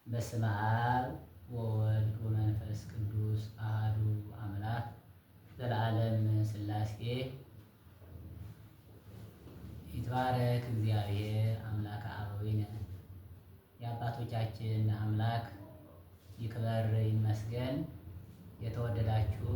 በስመ አብ ወወልድ ወመንፈስ ቅዱስ አሐዱ አምላክ ዘለዓለም ሥላሴ ይትባረክ እግዚአብሔር አምላከ አበዊነ። የአባቶቻችን አምላክ ይክበር ይመስገን። የተወደዳችሁ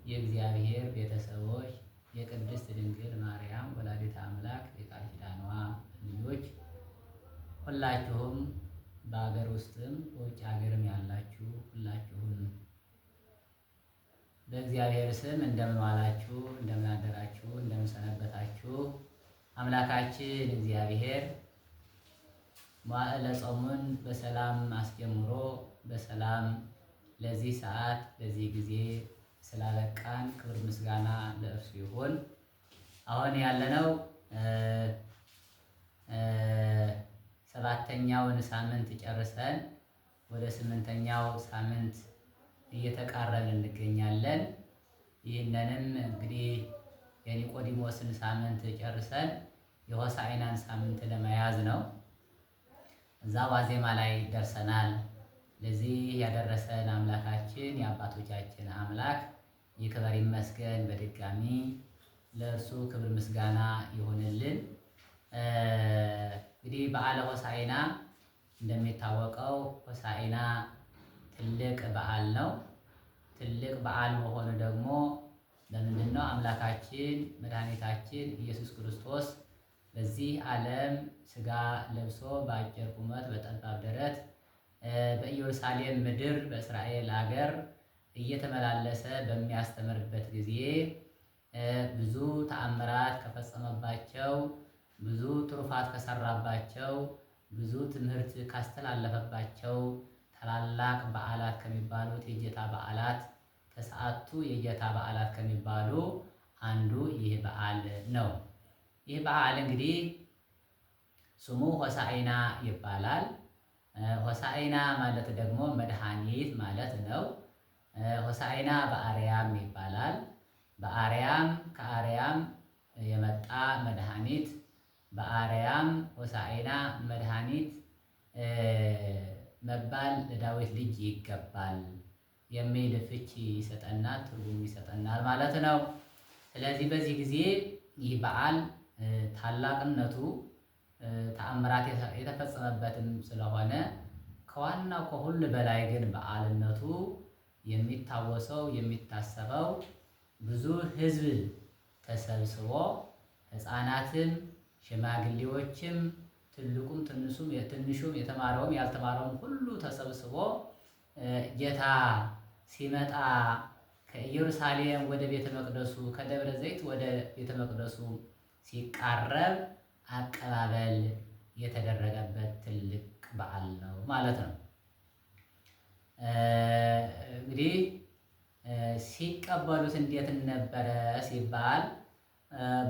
የእግዚአብሔር ቤተሰቦች፣ የቅድስት ድንግል ማርያም ወላዲተ አምላክ የቃል ኪዳኗ ልጆች ሁላችሁም በሀገር ውስጥም በውጭ ሀገርም ያላችሁ ሁላችሁም በእግዚአብሔር ስም እንደምን ዋላችሁ፣ እንደምን አደራችሁ፣ እንደምን ሰነበታችሁ። አምላካችን እግዚአብሔር መዋዕለ ጾሙን በሰላም አስጀምሮ በሰላም ለዚህ ሰዓት ለዚህ ጊዜ ስላበቃን ክብር ምስጋና ለእርሱ ይሁን። አሁን ያለነው ሰባተኛውን ሳምንት ጨርሰን ወደ ስምንተኛው ሳምንት እየተቃረብን እንገኛለን። ይህንንም እንግዲህ የኒቆዲሞስን ሳምንት ጨርሰን የሆሳዕናን ሳምንት ለመያዝ ነው። እዛ ዋዜማ ላይ ደርሰናል። ለዚህ ያደረሰን አምላካችን የአባቶቻችን አምላክ ይክበር ይመስገን። በድጋሚ ለእርሱ ክብር ምስጋና ይሁንልን። እንግዲህ በዓለ ሆሳዕና እንደሚታወቀው ሆሳዕና ትልቅ በዓል ነው። ትልቅ በዓል መሆኑ ደግሞ ለምንድን ነው? አምላካችን መድኃኒታችን ኢየሱስ ክርስቶስ በዚህ ዓለም ሥጋ ለብሶ በአጭር ቁመት በጠባብ ደረት በኢየሩሳሌም ምድር በእስራኤል ሀገር እየተመላለሰ በሚያስተምርበት ጊዜ ብዙ ተአምራት ከፈጸመባቸው፣ ብዙ ትሩፋት ከሰራባቸው፣ ብዙ ትምህርት ካስተላለፈባቸው ታላላቅ በዓላት ከሚባሉት የጌታ በዓላት ተስዓቱ የጌታ በዓላት ከሚባሉ አንዱ ይህ በዓል ነው። ይህ በዓል እንግዲህ ስሙ ሆሳዕና ይባላል። ሆሳዕና ማለት ደግሞ መድኃኒት ማለት ነው። ሆሳዕና በአርያም ይባላል። በአርያም ከአርያም የመጣ መድኃኒት፣ በአርያም ሆሳዕና መድኃኒት መባል ለዳዊት ልጅ ይገባል የሚል ፍቺ ይሰጠናል፣ ትርጉም ይሰጠናል ማለት ነው። ስለዚህ በዚህ ጊዜ ይህ በዓል ታላቅነቱ ተአምራት የተፈጸመበትም ስለሆነ ከዋናው ከሁሉ በላይ ግን በዓልነቱ የሚታወሰው የሚታሰበው ብዙ ሕዝብ ተሰብስቦ ሕፃናትም ሽማግሌዎችም ትልቁም ትንሹም የተማረውም ያልተማረውም ሁሉ ተሰብስቦ ጌታ ሲመጣ ከኢየሩሳሌም ወደ ቤተ መቅደሱ ከደብረ ዘይት ወደ ቤተ መቅደሱ ሲቃረብ አቀባበል የተደረገበት ትልቅ በዓል ነው ማለት ነው። እንግዲህ ሲቀበሉት እንዴት ነበረ ሲባል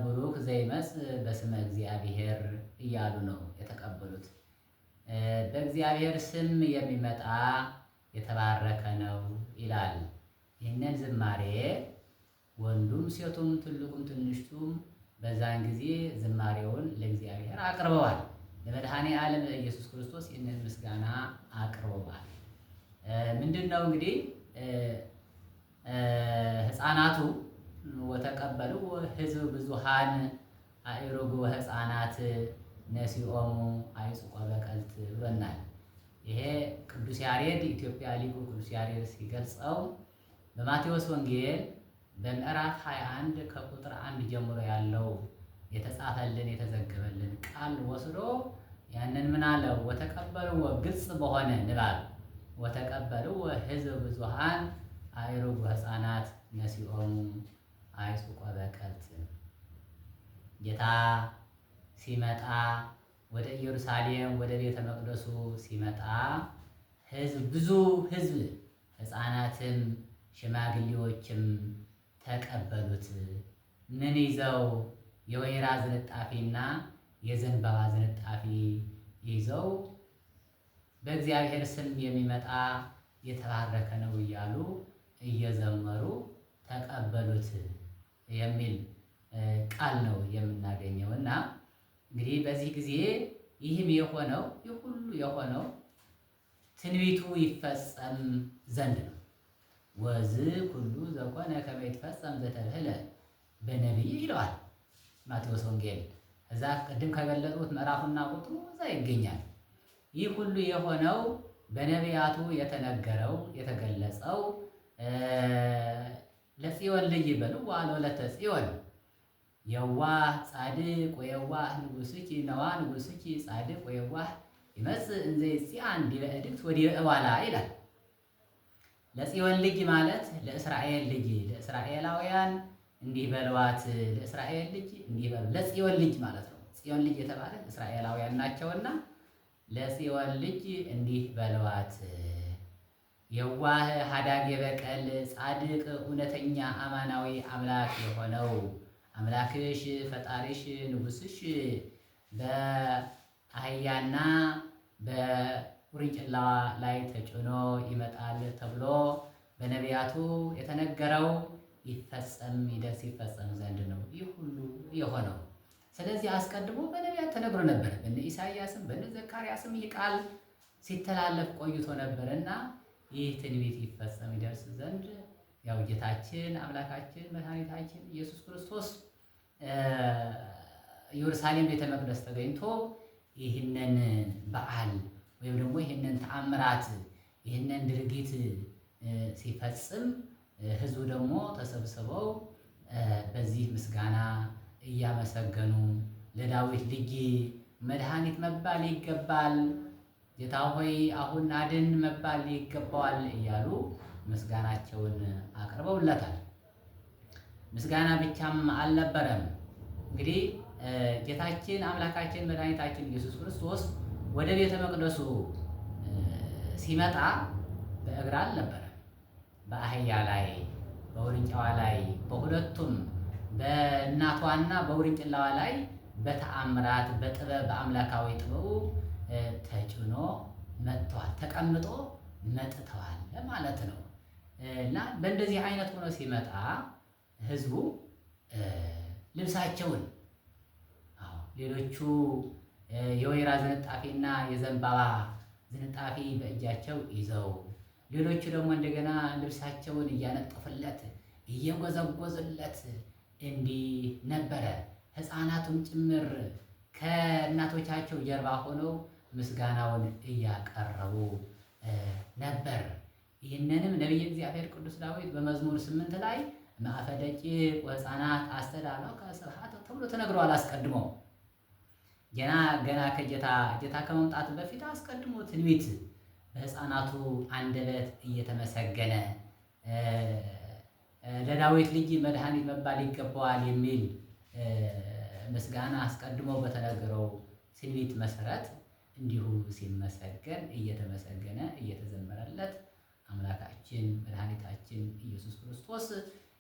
ቡሩክ ዘይመጽእ በስመ እግዚአብሔር እያሉ ነው የተቀበሉት። በእግዚአብሔር ስም የሚመጣ የተባረከ ነው ይላል። ይህንን ዝማሬ ወንዱም ሴቱም ትልቁም ትንሹም በዛን ጊዜ ዝማሬውን ለእግዚአብሔር አቅርበዋል። ለመድኃኔ ዓለም ለኢየሱስ ክርስቶስ ይህንን ምስጋና አቅርበዋል። ምንድን ነው እንግዲህ ሕፃናቱ ወተቀበሉ ሕዝብ ብዙሃን አእሩግ ወሕፃናት ነሲኦሙ አይጽቆ በቀልት ብሎናል። ይሄ ቅዱስ ያሬድ ኢትዮጵያ ሊቁ ቅዱስ ያሬድ ሲገልጸው በማቴዎስ ወንጌል በምዕራፍ 21 ከቁጥር 1 ጀምሮ ያለው የተጻፈልን የተዘገበልን ቃል ወስዶ ያንን ምን አለው? ወተቀበሉ ግልጽ በሆነ ንባብ ወተቀበሉ ሕዝብ ብዙሃን አእሩግ ወሕፃናት ነሲኦሙ አይጽቆ በቀልት። ጌታ ሲመጣ ወደ ኢየሩሳሌም ወደ ቤተ መቅደሱ ሲመጣ ብዙ ሕዝብ ሕፃናትም ሽማግሌዎችም ተቀበሉት። ምን ይዘው? የወይራ ዝንጣፊና የዘንባባ ዝንጣፊ ይዘው በእግዚአብሔር ስም የሚመጣ የተባረከ ነው እያሉ እየዘመሩ ተቀበሉት የሚል ቃል ነው የምናገኘው። እና እንግዲህ በዚህ ጊዜ ይህም የሆነው ይህ ሁሉ የሆነው ትንቢቱ ይፈጸም ዘንድ ነው። ወዝ ኩሉ ዘኮነ ከመ ይትፈጸም ዘተብህለ በነቢይ ይለዋል ማቴዎስ ወንጌል። እዛ ቅድም ከገለጹት ምዕራፉና ቁጥሩ እዛ ይገኛል። ይህ ሁሉ የሆነው በነቢያቱ የተነገረው የተገለጸው ለጽዮን ልጅ በልዋ ለወለተ ጽዮን የዋህ ጻድቅ ወየዋህ ንጉሥኪ ነዋ ንጉሥኪ ጻድቅ ወየዋህ ይመጽእ እንዘ ይጽአን ዲበ እድግት ወዲበ እዋላ ይላል። ለጽዮን ልጅ ማለት ለእስራኤል ልጅ ለእስራኤላውያን እንዲህ በለዋት፣ ለእስራኤል ልጅ እንዲህ በሉ። ለጽዮን ልጅ ማለት ነው። ጽዮን ልጅ የተባለ እስራኤላውያን ናቸውና ለጽዮን ልጅ እንዲህ በለዋት የዋህ ሀዳግ የበቀል ጻድቅ እውነተኛ አማናዊ አምላክ የሆነው አምላክሽ ፈጣሪሽ ንጉሥሽ በአህያና በውርንጭላዋ ላይ ተጭኖ ይመጣል ተብሎ በነቢያቱ የተነገረው ይፈጸም ይደርስ ይፈጸም ዘንድ ነው ይህ ሁሉ የሆነው። ስለዚህ አስቀድሞ በነቢያት ተነግሮ ነበር። በነ ኢሳይያስም በነ ዘካርያስም ይህ ቃል ሲተላለፍ ቆይቶ ነበርና ይህ ትንቢት ይፈጸም ይደርስ ዘንድ ያው ጌታችን አምላካችን መድኃኒታችን ኢየሱስ ክርስቶስ ኢየሩሳሌም ቤተ መቅደስ ተገኝቶ ይህንን በዓል ወይም ደግሞ ይህንን ተአምራት ይህንን ድርጊት ሲፈጽም ሕዝቡ ደግሞ ተሰብስበው በዚህ ምስጋና እያመሰገኑ ለዳዊት ልጅ መድኃኒት መባል ይገባል፣ ጌታ ሆይ አሁን አድን መባል ይገባዋል እያሉ ምስጋናቸውን አቅርበውለታል። ምስጋና ብቻም አልነበረም። እንግዲህ ጌታችን አምላካችን መድኃኒታችን ኢየሱስ ክርስቶስ ወደ ቤተ መቅደሱ ሲመጣ በእግር አልነበረም። በአህያ ላይ በውርንጫዋ ላይ በሁለቱም በእናቷና በውርንጭላዋ ላይ በተአምራት በጥበብ በአምላካዊ ጥበቡ ተጭኖ መጥተዋል፣ ተቀምጦ መጥተዋል ማለት ነው። እና በእንደዚህ አይነት ሆኖ ሲመጣ ህዝቡ ልብሳቸውን ሌሎቹ የወይራ ዝንጣፊና የዘንባባ ዝንጣፊ በእጃቸው ይዘው ሌሎቹ ደግሞ እንደገና ልብሳቸውን እያነጠፉለት እየጎዘጎዙለት እንዲህ ነበረ። ሕፃናቱም ጭምር ከእናቶቻቸው ጀርባ ሆነው ምስጋናውን እያቀረቡ ነበር። ይህንንም ነቢየ እግዚአብሔር ቅዱስ ዳዊት በመዝሙር 8 ላይ ማዕፈ ደቂቅ ወሕፃናት አስተዳለው ከስብሐት ተብሎ ተነግሯል። አስቀድሞ ገና ጌታ ከመምጣቱ በፊት አስቀድሞ ትንቢት በሕፃናቱ አንደበት እየተመሰገነ ለዳዊት ልጅ መድኃኒት መባል ይገባዋል የሚል ምስጋና አስቀድሞ በተነገረው ትንቢት መሰረት እንዲሁ ሲመሰገን እየተመሰገነ እየተዘመረለት አምላካችን መድኃኒታችን ኢየሱስ ክርስቶስ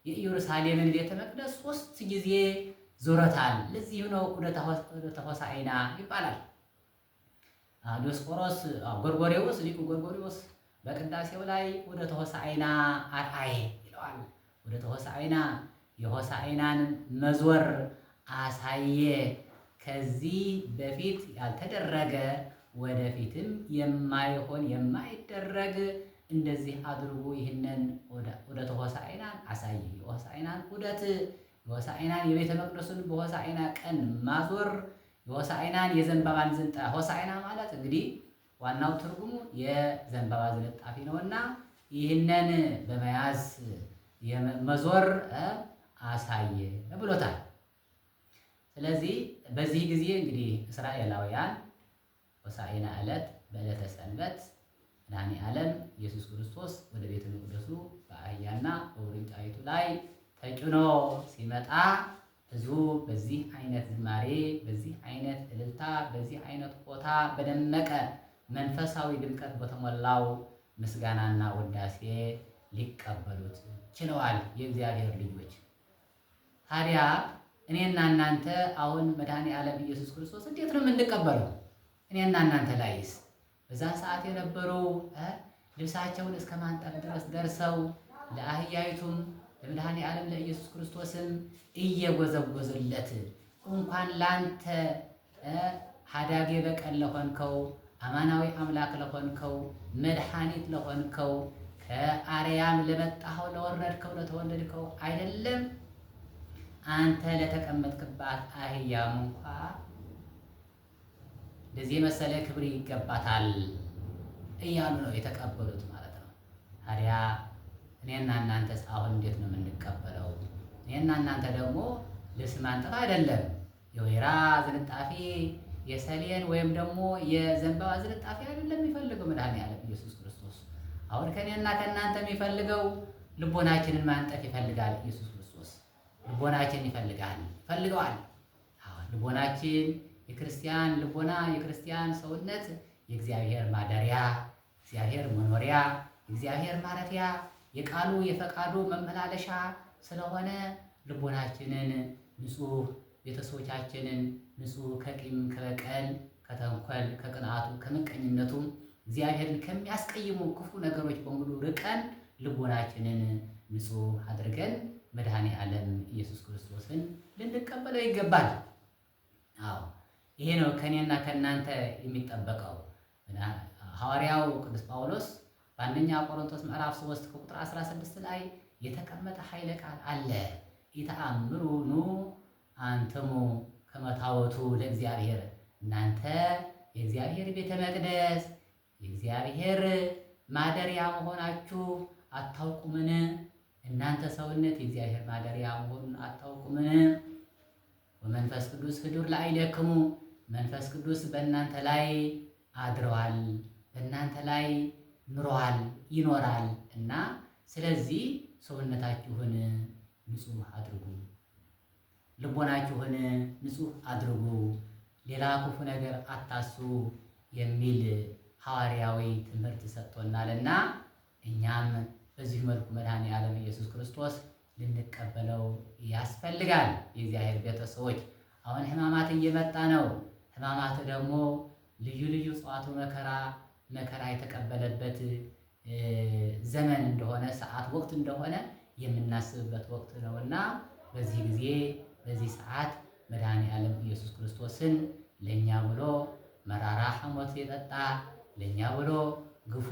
የኢየሩሳሌምን ቤተ መቅደስ 3 ጊዜ ዞረታል። ለዚህ ነው ዑደተ ሆሳዕና ይባላል። ዲዮስቆሮስ ጎርጎርዮስ ሊቁ ጎርጎርዮስ በቅዳሴው ላይ ዑደተ ሆሳዕና አርአየ ይለዋል። ዑደተ ሆሳዕና የሆሳዕናን መዞር አሳየ። ከዚህ በፊት ያልተደረገ ወደፊትም የማይሆን የማይደረግ እንደዚህ አድርጎ ይህንን ዑደተ ሆሳዕናን አሳየ። የሆሳዕናን ዑደት የሆሳዕናን የቤተ መቅደሱን በሆሳዕና ቀን ማዞር የሆሳዕናን የዘንባባን ዝንጣፊ ሆሳዕና ማለት እንግዲህ ዋናው ትርጉሙ የዘንባባ ዝንጣፊ ነውና ይህንን በመያዝ መዞር አሳየ ብሎታል። ስለዚህ በዚህ ጊዜ እንግዲህ እስራኤላውያን ሆሳዕና ዕለት በዕለተ ሰንበት መድኃኔዓለም ኢየሱስ ክርስቶስ ወደ ቤተ መቅደሱ በአህያና በውርንጫይቱ ላይ ተጭኖ ሲመጣ ህዝቡ በዚህ አይነት ዝማሬ፣ በዚህ አይነት እልልታ፣ በዚህ አይነት ሆታ በደመቀ መንፈሳዊ ድምቀት በተሞላው ምስጋናና ውዳሴ ሊቀበሉት ችለዋል። የእግዚአብሔር ልጆች ታዲያ እኔና እናንተ አሁን መድኃኔዓለም ኢየሱስ ክርስቶስ እንዴት ነው የምንቀበለው? እኔና እናንተ ላይስ በዛ ሰዓት የነበሩ ልብሳቸውን እስከ ማንጠፍ ድረስ ደርሰው ለአህያይቱም ለመድኃኔዓለም ለኢየሱስ ክርስቶስም እየጎዘጎዙለት እንኳን ላንተ ሀዳጌ በቀል ለሆንከው አማናዊ አምላክ ለሆንከው መድኃኒት ለሆንከው ከአርያም ለመጣኸው ለወረድከው ለተወለድከው አይደለም አንተ ለተቀመጥክባት አህያም እንኳ ለዚህ መሰለ ክብር ይገባታል እያሉ ነው የተቀበሉት ማለት ነው። ታዲያ እኔና እናንተስ አሁን እንዴት ነው የምንቀበለው? እኔና እናንተ ደግሞ ልብስ ማንጠፍ አይደለም የወይራ ዝንጣፊ የሰሌን ወይም ደግሞ የዘንባባ ዝንጣፊ አይደለም የሚፈልገው መድኃኔዓለም ኢየሱስ ክርስቶስ። አሁን ከእኔና ከእናንተ የሚፈልገው ልቦናችንን ማንጠፍ ይፈልጋል ኢየሱስ ክርስቶስ። ልቦናችንን ይፈልገዋል። ልቦናችን የክርስቲያን ልቦና የክርስቲያን ሰውነት የእግዚአብሔር ማደሪያ፣ እግዚአብሔር መኖሪያ፣ እግዚአብሔር ማረፊያ፣ የቃሉ የፈቃዱ መመላለሻ ስለሆነ ልቦናችንን ንጹህ፣ ቤተሰቦቻችንን ንጹህ ከቂም ከበቀል ከተንኮል ከቅንዓቱ ከምቀኝነቱም እግዚአብሔርን ከሚያስቀይሙ ክፉ ነገሮች በሙሉ ርቀን ልቦናችንን ንጹህ አድርገን መድኃኔዓለም ኢየሱስ ክርስቶስን ልንቀበለው ይገባል። ይሄ ነው ከኔና ከእናንተ የሚጠበቀው። ሐዋርያው ቅዱስ ጳውሎስ በአንደኛ ቆሮንቶስ ምዕራፍ 3 ቁጥር 16 ላይ የተቀመጠ ኃይለ ቃል አለ። ኢተአምሩኑ አንትሙ ከመ ታቦቱ ለእግዚአብሔር፣ እናንተ የእግዚአብሔር ቤተ መቅደስ የእግዚአብሔር ማደሪያ መሆናችሁ አታውቁምን? እናንተ ሰውነት የእግዚአብሔር ማደሪያ መሆኑን አታውቁምን? ወመንፈስ ቅዱስ ህዱር ላዕሌክሙ፣ መንፈስ ቅዱስ በእናንተ ላይ አድረዋል፣ በእናንተ ላይ ኑሯል፣ ይኖራል እና ስለዚህ ሰውነታችሁን ንጹህ አድርጉ፣ ልቦናችሁን ንጹህ አድርጉ፣ ሌላ ክፉ ነገር አታስቡ የሚል ሐዋርያዊ ትምህርት ሰጥቶናልና እኛም በዚህ መልኩ መድኃኔዓለም ኢየሱስ ክርስቶስ ልንቀበለው ያስፈልጋል። የእግዚአብሔር ቤተሰቦች አሁን ሕማማት እየመጣ ነው። ሕማማት ደግሞ ልዩ ልዩ ጽዋቱ መከራ የተቀበለበት ዘመን እንደሆነ ሰዓት ወቅት እንደሆነ የምናስብበት ወቅት ነውና በዚህ ጊዜ በዚህ ሰዓት መድኃኔዓለም ኢየሱስ ክርስቶስን ለእኛ ብሎ መራራ ሐሞት የጠጣ ለእኛ ብሎ ግፉ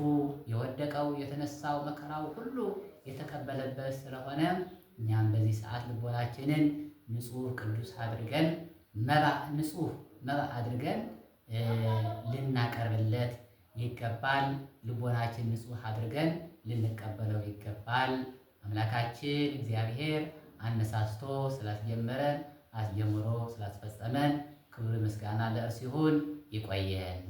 የወደቀው የተነሳው መከራው ሁሉ የተቀበለበት ስለሆነ እኛም በዚህ ሰዓት ልቦናችንን ንጹህ ቅዱስ አድርገን ንጹህ መባ አድርገን ልናቀርብለት ይገባል። ልቦናችን ንጹህ አድርገን ልንቀበለው ይገባል። አምላካችን እግዚአብሔር አነሳስቶ ስላስጀመረን አስጀምሮ ስላስፈጸመን ክብር ምስጋና ለእርሱ ይሁን። ይቆየን።